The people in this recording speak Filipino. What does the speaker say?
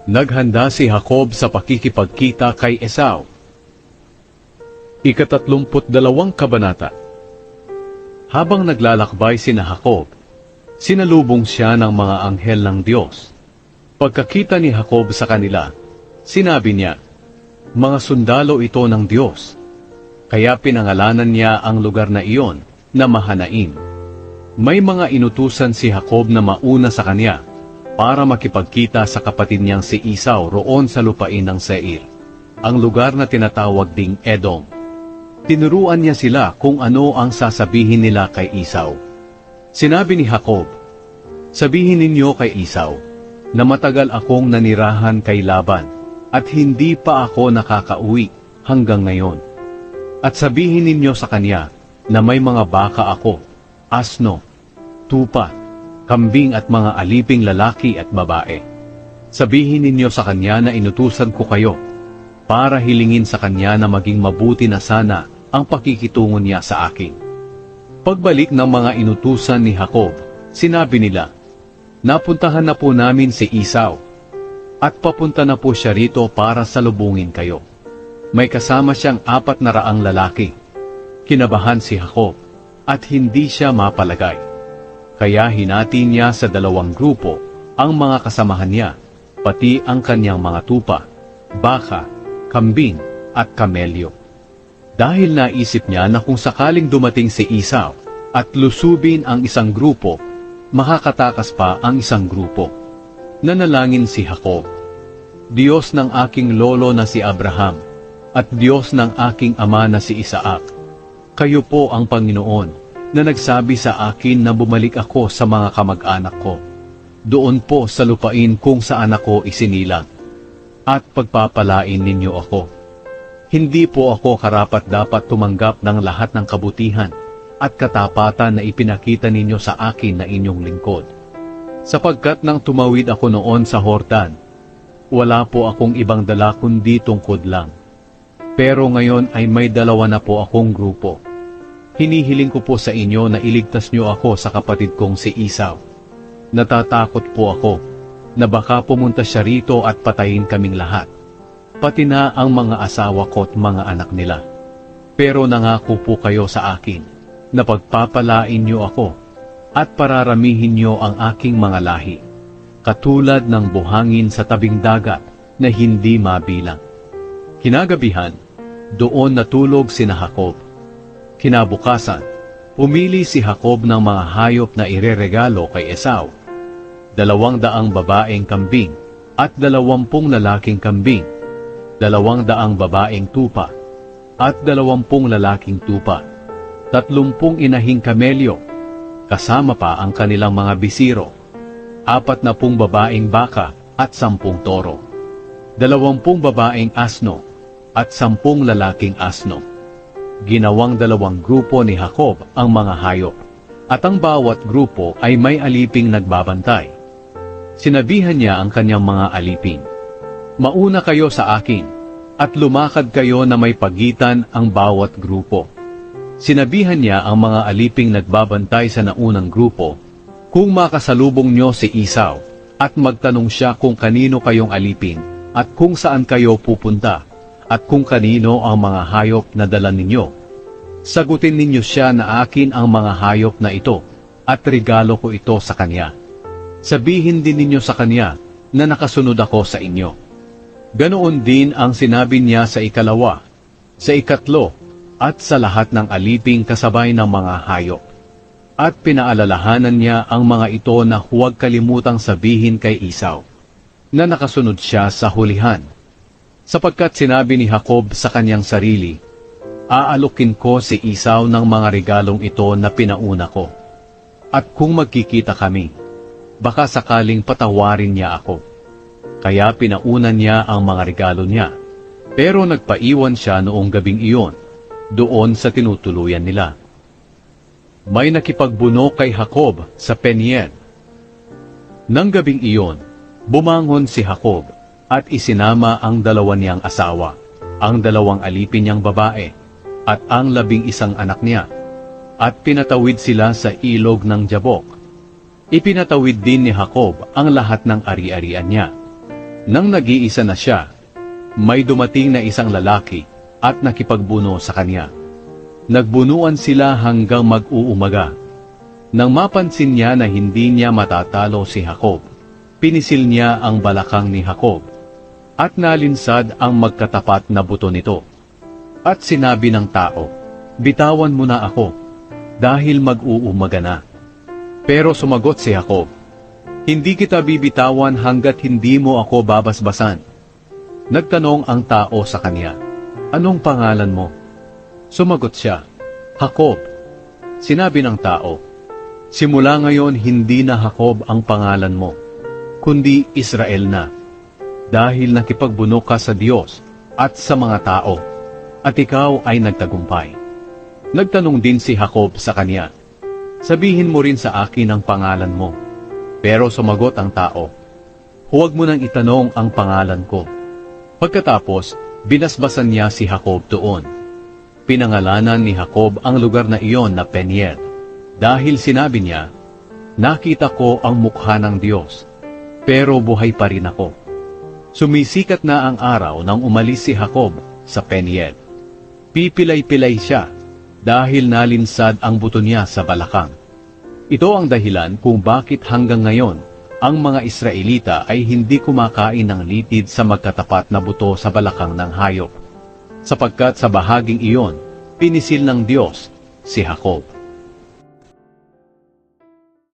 Naghanda si Jacob sa pakikipagkita kay Esau. Ika-32 kabanata. Habang naglalakbay sina Jacob, sinalubong siya ng mga anghel ng Diyos. Pagkakita ni Jacob sa kanila, sinabi niya, "Mga sundalo ito ng Diyos." Kaya pinangalanan niya ang lugar na iyon na Mahanaim. May mga inutusan si Jacob na mauna sa kanya para makipagkita sa kapatid niyang si Esau roon sa lupain ng Seir, ang lugar na tinatawag ding Edom. Tinuruan niya sila kung ano ang sasabihin nila kay Esau. Sinabi ni Jacob, "Sabihin ninyo kay Esau na matagal akong nanirahan kay Laban at hindi pa ako nakakauwi hanggang ngayon. At sabihin ninyo sa kanya na may mga baka ako, asno, tupa, kambing at mga aliping lalaki at babae. Sabihin ninyo sa kanya na inutusan ko kayo para hilingin sa kanya na maging mabuti na sana ang pakikitungo niya sa akin." Pagbalik ng mga inutusan ni Jacob, sinabi nila, "Napuntahan na po namin si Esau, at papunta na po siya rito para salubungin kayo. May kasama siyang 400 lalaki." Kinabahan si Jacob, at hindi siya mapalagay. Kaya hinati niya sa 2 grupo ang mga kasamahan niya, pati ang kanyang mga tupa, baka, kambing at kamelyo. Dahil naisip niya na kung sakaling dumating si Esau at lusubin ang isang grupo, makakatakas pa ang isang grupo. Nanalangin si Jacob, "Diyos ng aking lolo na si Abraham, at Diyos ng aking ama na si Isaac, kayo po ang Panginoon na nagsabi sa akin na bumalik ako sa mga kamag-anak ko, doon po sa lupain kung saan ako isinilang, at pagpapalain ninyo ako. Hindi po ako karapat-dapat tumanggap ng lahat ng kabutihan at katapatan na ipinakita ninyo sa akin na inyong lingkod. Sapagkat nang tumawid ako noon sa Hordan, wala po akong ibang dala kundi tungkod lang. Pero ngayon ay may 2 na po akong grupo. Hinihiling ko po sa inyo na iligtas niyo ako sa kapatid kong si Esau. Natatakot po ako na baka pumunta siya rito at patayin kaming lahat, pati na ang mga asawa ko at mga anak nila. Pero nangako po kayo sa akin na pagpapalain niyo ako at pararamihin niyo ang aking mga lahi, katulad ng buhangin sa tabing dagat na hindi mabilang." Kinagabihan, doon natulog sina Jacob. Kinabukasan, pumili si Jacob ng mga hayop na ireregalo kay Esau, 200 babaeng kambing at 20 lalaking kambing, 200 babaeng tupa at 20 lalaking tupa, 30 inahing kamelyo, kasama pa ang kanilang mga bisiro, 40 babaeng baka at 10 toro, 20 babaeng asno at 10 lalaking asno. Ginawang 2 grupo ni Jacob ang mga hayop, at ang bawat grupo ay may aliping nagbabantay. Sinabihan niya ang kanyang mga alipin, "Mauna kayo sa akin, at lumakad kayo na may pagitan ang bawat grupo." Sinabihan niya ang mga aliping nagbabantay sa naunang grupo, "Kung makasalubong nyo si Esau, at magtanong siya kung kanino kayong alipin, at kung saan kayo pupunta, at kung kanino ang mga hayop na dala ninyo, sagutin ninyo siya na akin ang mga hayop na ito, at regalo ko ito sa kanya. Sabihin din ninyo sa kanya na nakasunod ako sa inyo." Ganoon din ang sinabi niya sa 2, sa 3, at sa lahat ng aliping kasabay ng mga hayop. At pinaalalahanan niya ang mga ito na huwag kalimutang sabihin kay Esau na nakasunod siya sa hulihan. Sapagkat sinabi ni Jacob sa kanyang sarili, "Aalukin ko si Esau ng mga regalong ito na pinauna ko. At kung magkikita kami, baka sakaling patawarin niya ako." Kaya pinaunan niya ang mga regalo niya, pero nagpaiwan siya noong gabing iyon, doon sa tinutuluyan nila. May nakipagbuno kay Jacob sa Peniel. Nang gabing iyon, bumangon si Jacob at isinama ang 2 niyang asawa, ang 2 alipin niyang babae, at ang 11 anak niya, at pinatawid sila sa ilog ng Jabok. Ipinatawid din ni Jacob ang lahat ng ari-arian niya. Nang nag-iisa na siya, may dumating na isang lalaki at nakipagbuno sa kanya. Nagbunuan sila hanggang mag-uumaga. Nang mapansin niya na hindi niya matatalo si Jacob, pinisil niya ang balakang ni Jacob at nalinsad ang magkatapat na buto nito. At sinabi ng tao, "Bitawan mo na ako, dahil mag-uumaga na." Pero sumagot si Jacob, "Hindi kita bibitawan hanggat hindi mo ako babasbasan." Nagtanong ang tao sa kanya, "Anong pangalan mo?" Sumagot siya, "Jacob." Sinabi ng tao, "Simula ngayon hindi na Jacob ang pangalan mo, kundi Israel na, dahil nakipagbuno ka sa Diyos at sa mga tao, at ikaw ay nagtagumpay." Nagtanong din si Jacob sa kanya, "Sabihin mo rin sa akin ang pangalan mo." Pero sumagot ang tao, "Huwag mo nang itanong ang pangalan ko." Pagkatapos, binasbasan niya si Jacob doon. Pinangalanan ni Jacob ang lugar na iyon na Peniel, dahil sinabi niya, "Nakita ko ang mukha ng Diyos, pero buhay pa rin ako." Sumisikat na ang araw nang umalis si Jacob sa Peniel. Pipilay-pilay siya, dahil nalinsad ang buto niya sa balakang. Ito ang dahilan kung bakit hanggang ngayon, ang mga Israelita ay hindi kumakain ng litid sa magkatapat na buto sa balakang ng hayop, sapagkat sa bahaging iyon, pinisil ng Diyos si Jacob.